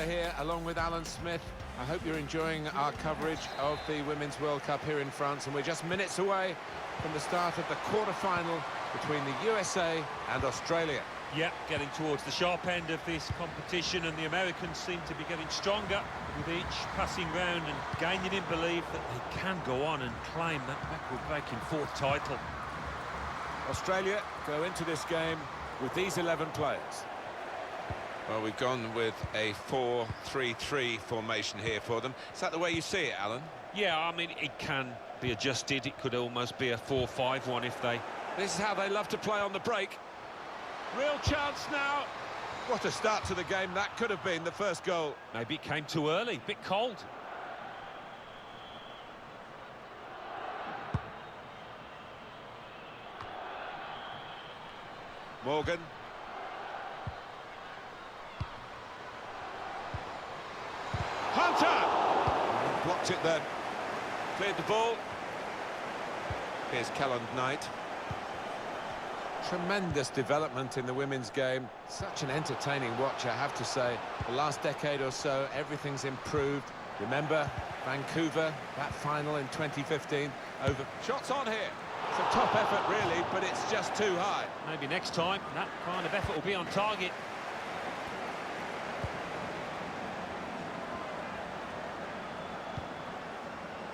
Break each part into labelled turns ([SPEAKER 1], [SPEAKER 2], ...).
[SPEAKER 1] here, along with Alan Smith. I hope you're enjoying our coverage of the Women's World Cup here in France, and we're just minutes away from the start of the quarter-final between the USA and Australia.
[SPEAKER 2] Yeah, getting towards the sharp end of this competition, and the Americans seem to be getting stronger with each passing round and gaining in belief that they can go on and claim that record-breaking fourth title.
[SPEAKER 1] Australia go into this game with these 11 players. Well, we've gone with a 4-3-3 formation here for them. Is that the way you see it, Alan?
[SPEAKER 2] Yeah, I mean, it can be adjusted. It could almost be a 4-5-1 if they...
[SPEAKER 1] This is how they love to play on the break. Real chance now. What a start to the game. That could have been the first goal.
[SPEAKER 2] Maybe it came too early, bit cold.
[SPEAKER 1] Morgan. Hunter! Blocked it then. Cleared the ball. Here's Kelland Knight. Tremendous development in the women's game. Such an entertaining watch, I have to say. The last decade or so, everything's improved. Remember, Vancouver, that final in 2015, over... Shots on here. It's a top effort, really, but it's just too high.
[SPEAKER 2] Maybe next time, that kind of effort will be on target.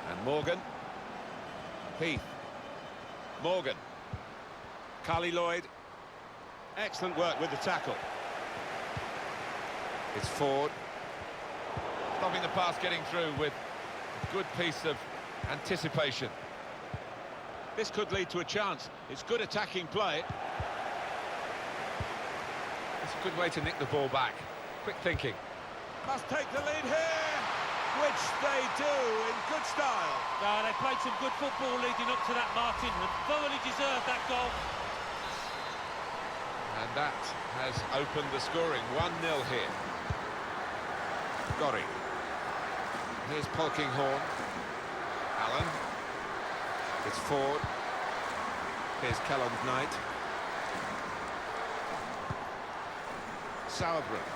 [SPEAKER 1] And Morgan. Heath. Morgan. Carly Lloyd. Excellent work with the tackle. It's Ford. Stopping the pass getting through with a good piece of anticipation. This could lead to a chance. It's good attacking play. It's a good way to nick the ball back. Quick thinking. Must take the lead here, which they do in good style.
[SPEAKER 2] They played some good football leading up to that, Martin, and thoroughly deserved that goal.
[SPEAKER 1] And that has opened the scoring. 1-0 here. Gorry. Here's Polkinghorne. Allen. It's Ford. Here's Kelland Knight. Sauerbruch.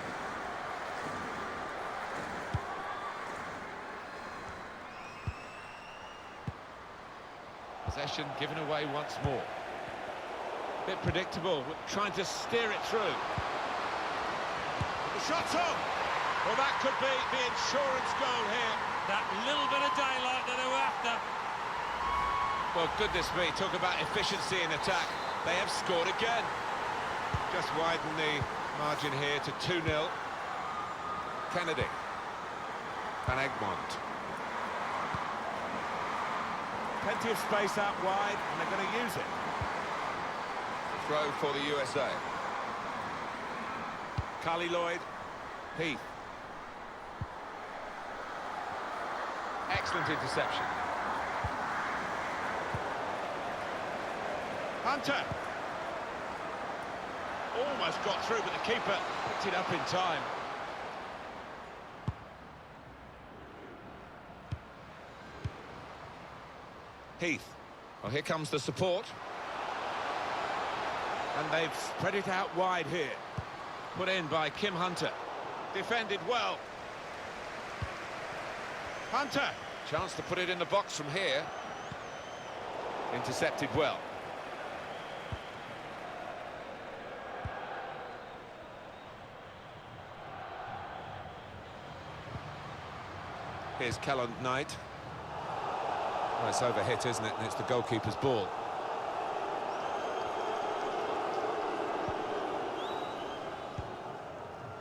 [SPEAKER 1] Possession given away once more. Bit predictable, trying to steer it through. The shot's on! Well, that could be the insurance goal here.
[SPEAKER 2] That little bit of daylight that they were after.
[SPEAKER 1] Well, goodness me, talk about efficiency in attack. They have scored again. Just widen the margin here to 2-0. Kennedy. Van Egmond. Plenty of space out wide, and they're going to use it. Throw for the USA. Carly Lloyd. Heath. Excellent interception. Hunter. Almost got through, but the keeper picked it up in time. Heath. Well, here comes the support. And they've spread it out wide here. Put in by Kim Hunter. Defended well. Hunter. Chance to put it in the box from here. Intercepted well. Here's Kelland Knight. Well, it's overhit, isn't it? And it's the goalkeeper's ball.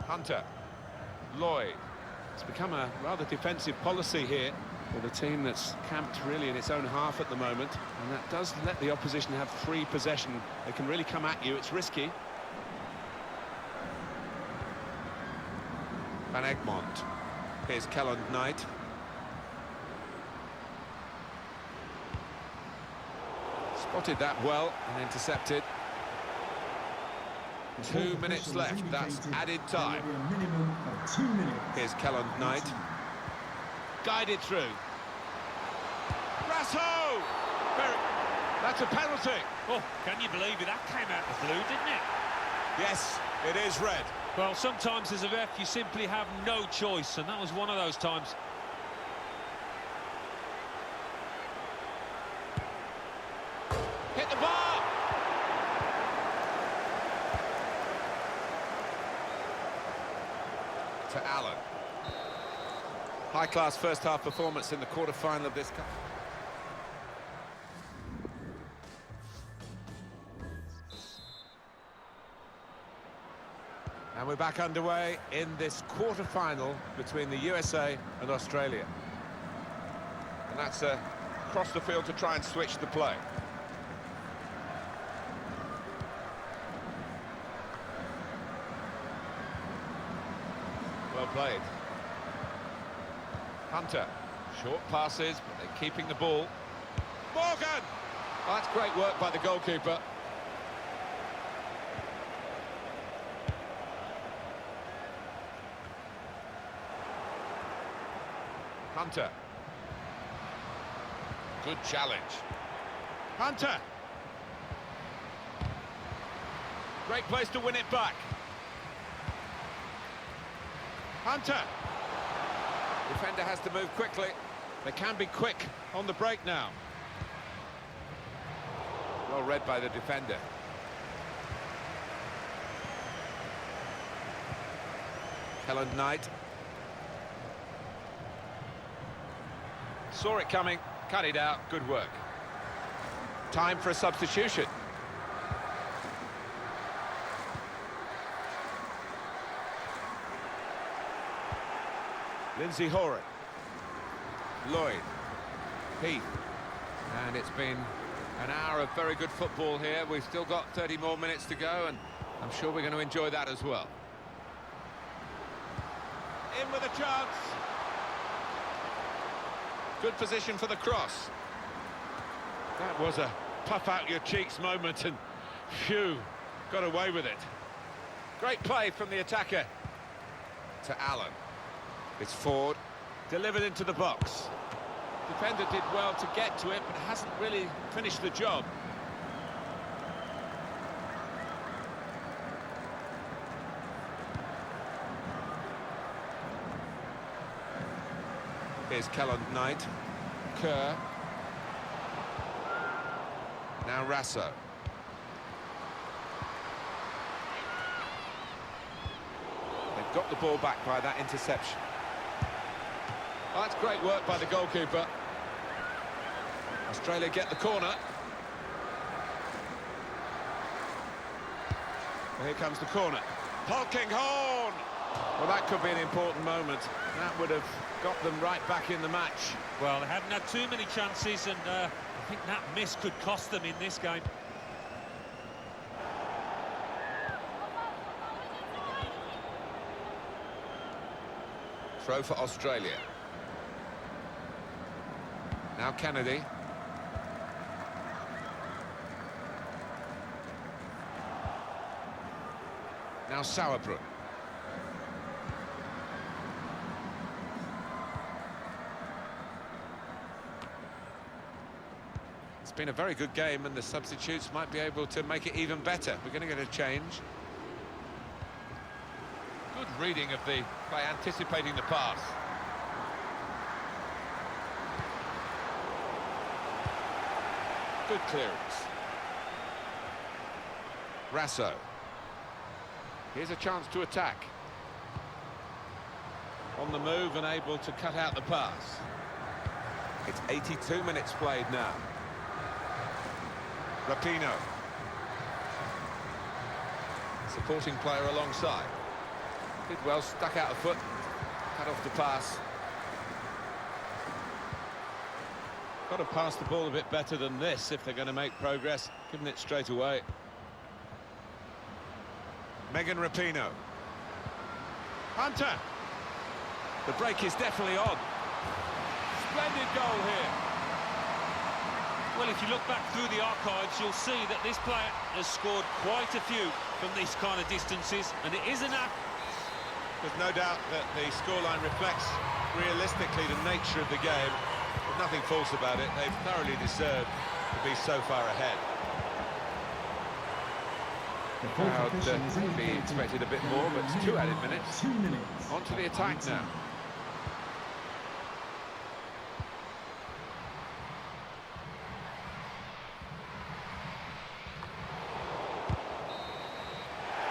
[SPEAKER 1] Hunter. Lloyd. It's become a rather defensive policy here with a team that's camped really in its own half at the moment, and that does let the opposition have free possession. They can really come at you. It's risky. Van Egmond. Here's Kelland Knight. Spotted that well and intercepted. 2 minutes left, that's added time. Here's Kelland Knight. Guided through. Rasso! That's a penalty.
[SPEAKER 2] Oh, can you believe it? That came out of the blue, didn't it?
[SPEAKER 1] Yes, it is red.
[SPEAKER 2] Well, sometimes as a ref you simply have no choice, and that was one of those times.
[SPEAKER 1] Hit the bar! To Allen. High-class first-half performance in the quarter-final of this cup. And we're back underway in this quarter-final between the USA and Australia. And that's across the field to try and switch the play. Well played. Hunter. Short passes, but they're keeping the ball. Morgan! Oh, that's great work by the goalkeeper. Hunter. Good challenge. Hunter! Great place to win it back. Hunter! Defender has to move quickly. They can be quick on the break now. Well read by the defender. Helen Knight. Saw it coming, cut it out, good work. Time for a substitution. Lindsay Horan. Lloyd. Heath. And it's been an hour of very good football here. We've still got 30 more minutes to go, and I'm sure we're going to enjoy that as well. In with a chance. Good position for the cross. That was a puff out your cheeks moment, and phew, got away with it. Great play from the attacker. To Allen. It's Ford, delivered into the box. Defender did well to get to it, but hasn't really finished the job. Here's Kellen Knight. Kerr. Now Rasso. They've got the ball back by that interception. Oh, that's great work by the goalkeeper. Australia get the corner. Well, here comes the corner. Polkinghorn! Well, that could be an important moment. That would have got them right back in the match.
[SPEAKER 2] Well, they hadn't had too many chances, and I think that miss could cost them in this game.
[SPEAKER 1] Throw for Australia. Now Kennedy. Now Sauerbrunn. It's been a very good game, and the substitutes might be able to make it even better. We're going to get a change. Good reading of the by anticipating the pass. Good clearance. Rasso. Here's a chance to attack. On the move and able to cut out the pass. It's 82 minutes played now. Rapinoe. Supporting player alongside. Did well, stuck out a foot, cut off the pass. Got to pass the ball a bit better than this if they're going to make progress, giving it straight away. Megan Rapinoe. Hunter. The break is definitely on. Splendid goal here.
[SPEAKER 2] Well, if you look back through the archives, you'll see that this player has scored quite a few from these kind of distances, and it isn't that.
[SPEAKER 1] There's no doubt that the scoreline reflects realistically the nature of the game. There's nothing false about it. They've thoroughly deserved to be so far ahead. Crowd maybe expected a bit more, but it's 2 added minutes.
[SPEAKER 3] 2 minutes.
[SPEAKER 1] On to the attack now.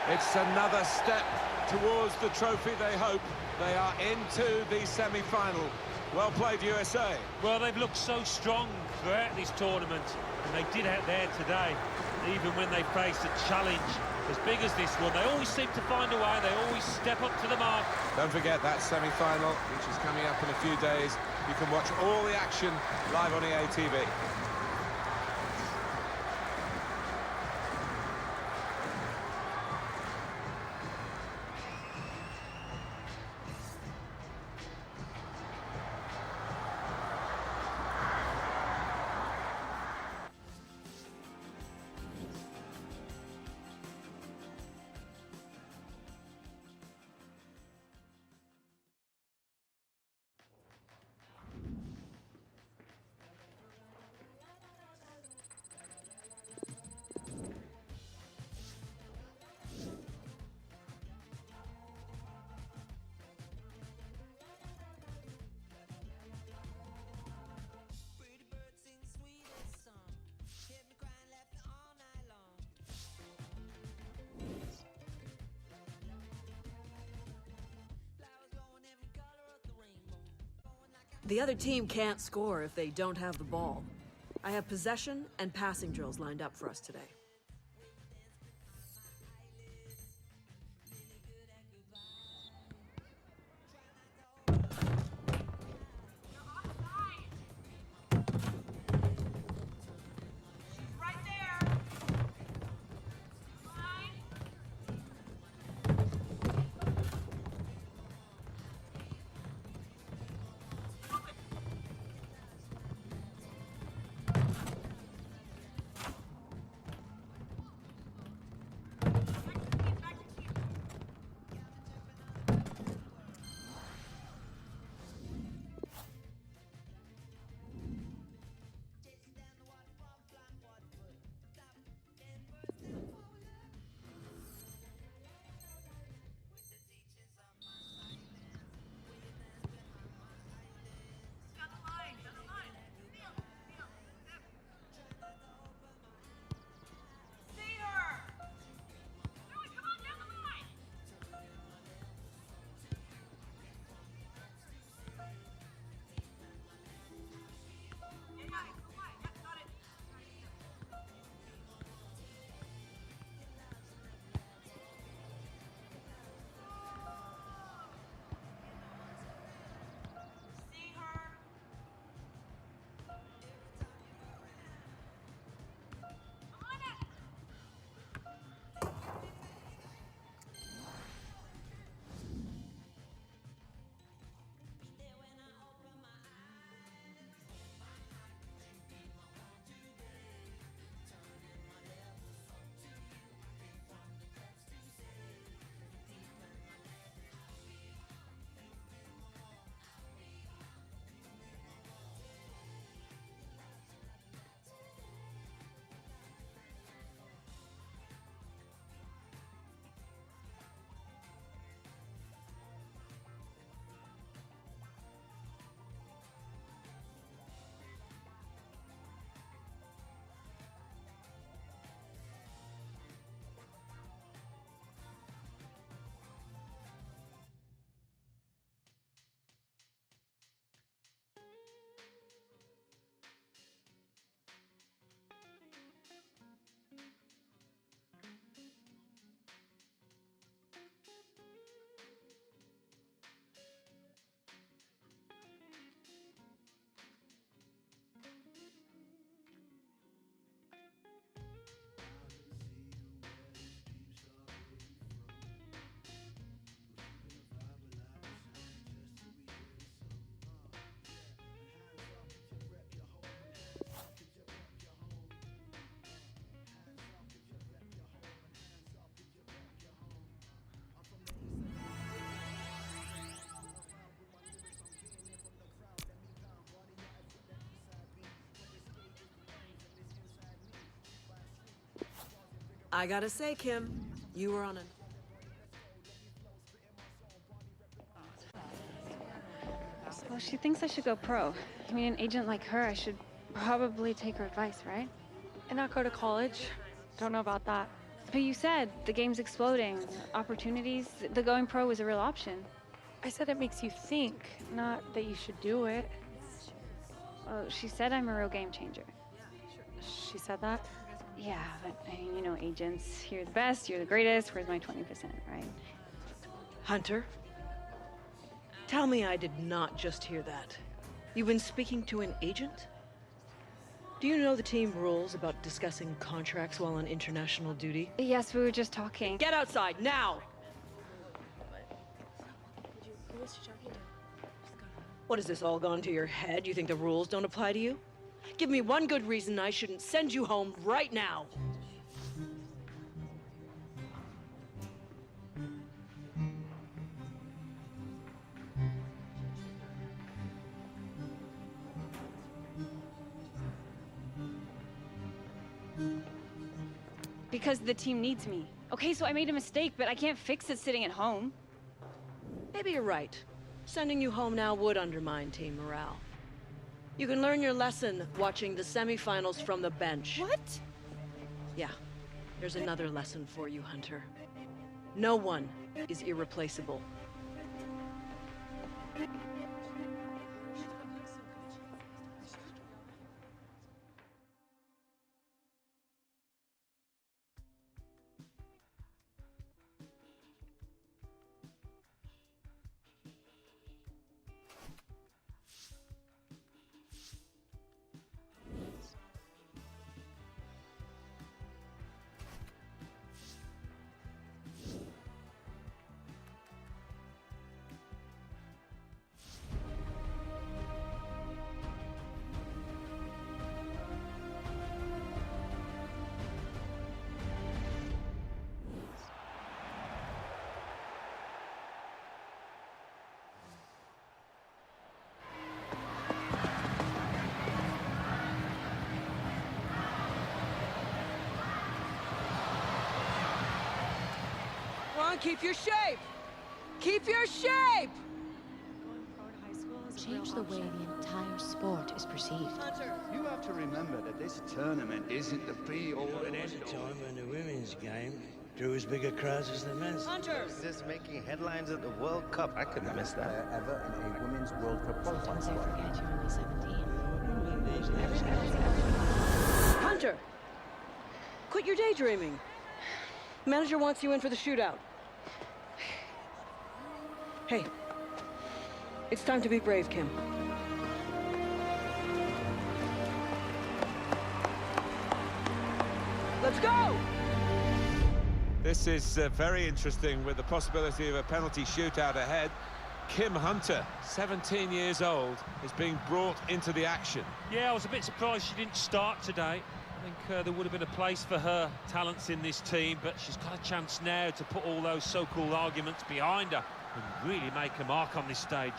[SPEAKER 1] It's another step towards the trophy they hope. They are into the semi-final. Well played, USA.
[SPEAKER 2] Well, they've looked so strong throughout this tournament, and they did out there today. Even when they face a challenge as big as this one, they always seem to find a way. They always step up to the mark.
[SPEAKER 1] Don't forget that semi-final, which is coming up in a few days. You can watch all the action live on EA TV.
[SPEAKER 4] The other team can't score if they don't have the ball. I have possession and passing drills lined up for us today. I gotta say, Kim, you were on a...
[SPEAKER 3] Well, she thinks I should go pro. I mean, an agent like her, I should probably take her advice, right?
[SPEAKER 5] And not go to college. Don't know about that.
[SPEAKER 3] But you said the game's exploding, opportunities. The going pro was a real option.
[SPEAKER 5] I said it makes you think, not that you should do it.
[SPEAKER 3] Well, she said I'm a real game changer.
[SPEAKER 5] She said that?
[SPEAKER 3] Yeah, but I mean, you know, agents, you're the best, you're the greatest, where's my 20%, right?
[SPEAKER 4] Hunter? Tell me I did not just hear that. You've been speaking to an agent? Do you know the team rules about discussing contracts while on international duty?
[SPEAKER 3] Yes, we were just talking.
[SPEAKER 4] Get outside, now! What, has this all gone to your head? You think the rules don't apply to you? Give me one good reason I shouldn't send you home right now.
[SPEAKER 3] Because the team needs me. Okay, so I made a mistake, but I can't fix it sitting at home.
[SPEAKER 4] Maybe you're right. Sending you home now would undermine team morale. You can learn your lesson watching the semifinals from the bench.
[SPEAKER 5] What?
[SPEAKER 4] Yeah, there's another lesson for you, Hunter. No one is irreplaceable. Keep your shape! Keep your shape!
[SPEAKER 6] Change the way the entire sport is perceived.
[SPEAKER 7] You have to remember that this tournament isn't the be-all and
[SPEAKER 8] There's a
[SPEAKER 7] end-all.
[SPEAKER 8] time when the women's game drew as big a crowd as the men's.
[SPEAKER 4] Hunter!
[SPEAKER 9] This making headlines at the World Cup. I couldn't miss that.
[SPEAKER 7] Ever in a women's World Cup qualifying
[SPEAKER 6] Sometimes I
[SPEAKER 7] squad.
[SPEAKER 6] forget you're only 17.
[SPEAKER 4] Hunter! Quit your daydreaming. Manager wants you in for the shootout. Hey, it's time to be brave, Kim. Let's go!
[SPEAKER 1] This is very interesting with the possibility of a penalty shootout ahead. Kim Hunter, 17 years old, is being brought into the action.
[SPEAKER 2] Yeah, I was a bit surprised she didn't start today. I think there would have been a place for her talents in this team, but she's got a chance now to put all those so-called arguments behind her and really make a mark on this stage.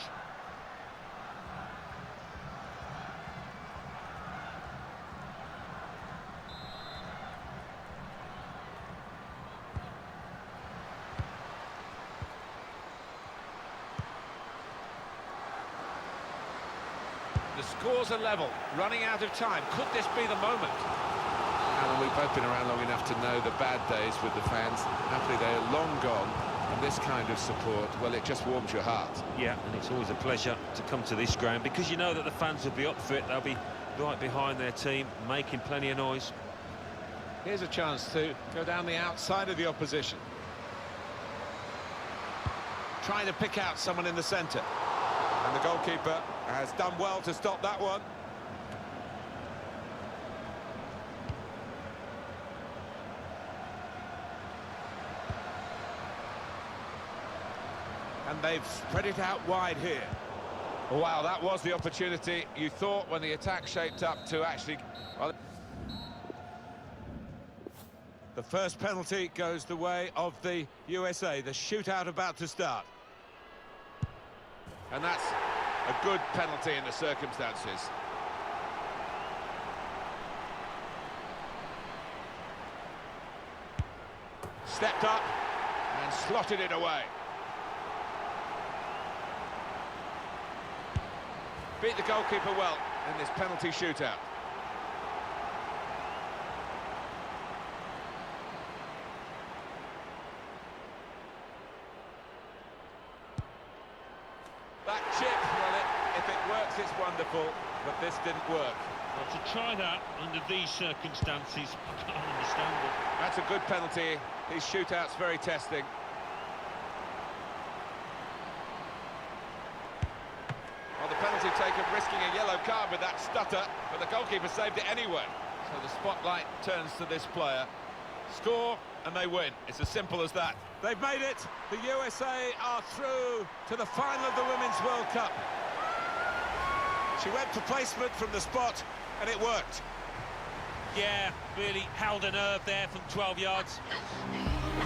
[SPEAKER 1] The scores are level, running out of time. Could this be the moment? Alan, we've both been around long enough to know the bad days with the fans. Happily, they're long gone. And this kind of support, well, it just warms your heart.
[SPEAKER 2] Yeah, and it's always a pleasure to come to this ground because you know that the fans will be up for it. They'll be right behind their team, making plenty of noise.
[SPEAKER 1] Here's a chance to go down the outside of the opposition. Trying to pick out someone in the centre. And the goalkeeper has done well to stop that one. And they've spread it out wide here. Wow, that was the opportunity you thought when the attack shaped up to actually... Well, the first penalty goes the way of the USA. The shootout about to start. And that's a good penalty in the circumstances. Stepped up and slotted it away. Beat the goalkeeper well in this penalty shootout. That chip, well, if it works, it's wonderful, but this didn't work.
[SPEAKER 2] Well, to try that under these circumstances, I can't understand it.
[SPEAKER 1] That's a good penalty. These shootouts very testing. Well, the penalty taken risking a yellow card with that stutter, but the goalkeeper saved it anyway. So the spotlight turns to this player. Score and they win. It's as simple as that. They've made it. The USA are through to the final of the Women's World Cup. She went for placement from the spot and it worked.
[SPEAKER 2] Yeah, really held a nerve there from 12 yards.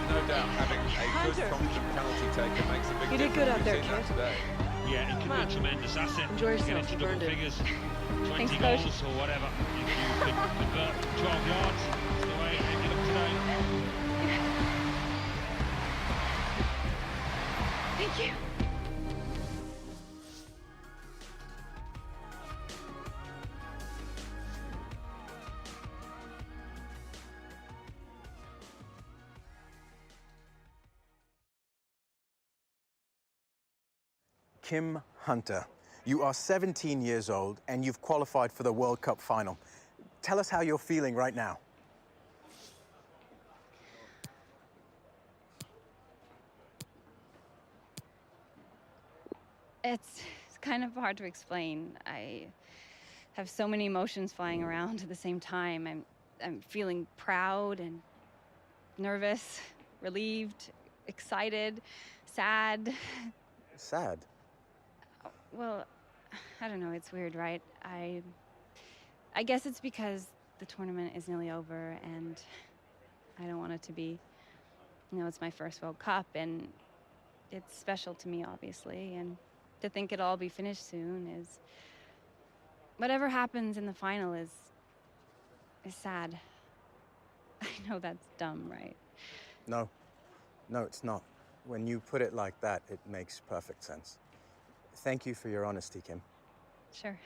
[SPEAKER 1] No doubt having a good, confident penalty taker makes a big difference.
[SPEAKER 4] You did good out there,
[SPEAKER 1] We've seen that
[SPEAKER 4] kid.
[SPEAKER 1] today.
[SPEAKER 2] Yeah, it can be a tremendous asset.
[SPEAKER 4] Enjoy yourself,
[SPEAKER 2] Get into
[SPEAKER 4] you
[SPEAKER 2] double
[SPEAKER 4] burned it.
[SPEAKER 2] figures, 20
[SPEAKER 3] Thanks,
[SPEAKER 2] goals
[SPEAKER 3] Coach.
[SPEAKER 2] or whatever. If you could convert 12 yards, that's the way it ended up today.
[SPEAKER 3] Thank you.
[SPEAKER 10] Kim Hunter, you are 17 years old and you've qualified for the World Cup final. Tell us how you're feeling right now.
[SPEAKER 3] It's kind of hard to explain. I have so many emotions flying around at the same time. I'm feeling proud and nervous, relieved, excited, sad.
[SPEAKER 10] Sad.
[SPEAKER 3] Well, I don't know, it's weird, right? I guess it's because the tournament is nearly over and I don't want it to be. You know, it's my first World Cup and it's special to me, obviously, and to think it'll all be finished soon is... Whatever happens in the final is sad. I know that's dumb, right?
[SPEAKER 10] No, it's not. When you put it like that, it makes perfect sense. Thank you for your honesty, Kim.
[SPEAKER 3] Sure.